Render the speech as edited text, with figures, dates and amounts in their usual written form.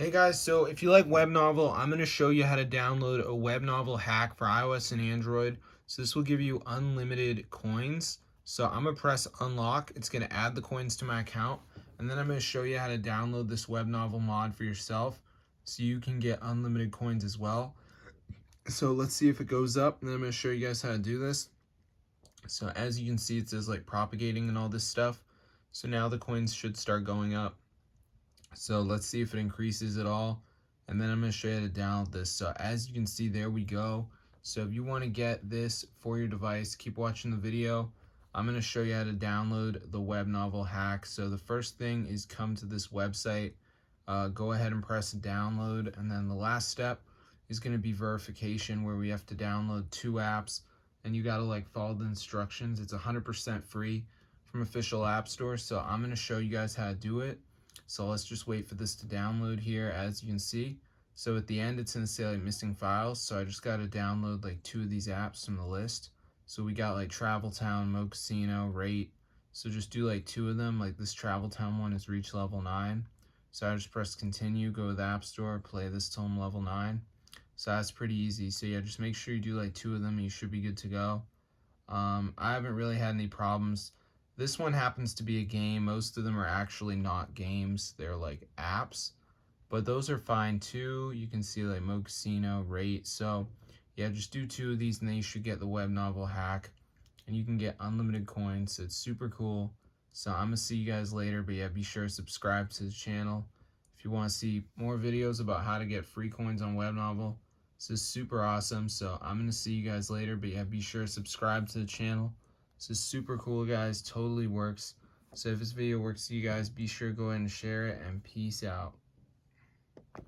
Hey guys, so if you like WebNovel, I'm going to show you how to download a WebNovel hack for iOS and Android. So this will give you unlimited coins. So I'm going to press unlock. It's going to add the coins to my account. And then I'm going to show you how to download this WebNovel mod for yourself so you can get unlimited coins as well. So let's see if it goes up. And then I'm going to show you guys how to do this. So as you can see, it says like propagating and all this stuff. So now the coins should start going up. So let's see if it increases at all. And then I'm going to show you how to download this. So as you can see, there we go. So if you want to get this for your device, keep watching the video. I'm going to show you how to download the WebNovel hack. So the first thing is come to this website. Go ahead and press download. And then the last step is going to be verification, where we have to download 2 apps. And you got to like follow the instructions. It's 100% free from official app stores. So I'm going to show you guys how to do it. So let's just wait for this to download here. As you can see, so at the end it's going to say like missing files, so I just got to download like 2 of these apps from the list. So we got like Travel Town, Mo Casino, Rate. So just do like 2 of them. Like this Travel Town one is reach level 9, so I just press continue, go to the app store, play this till I'm level 9. So that's pretty easy. So yeah, just make sure you do like 2 of them and you should be good to go. I haven't really had any problems. This one happens to be a game. Most of them are actually not games. They're like apps. But those are fine too. You can see like Mo Casino, Rate. So yeah, just do 2 of these and then you should get the WebNovel hack. And you can get unlimited coins. So it's super cool. So I'm going to see you guys later. But yeah, be sure to subscribe to the channel if you want to see more videos about how to get free coins on WebNovel. This is super awesome. So I'm going to see you guys later. But yeah, be sure to subscribe to the channel. This is super cool, guys. Totally works. So if this video works for you guys, be sure to go ahead and share it. And peace out.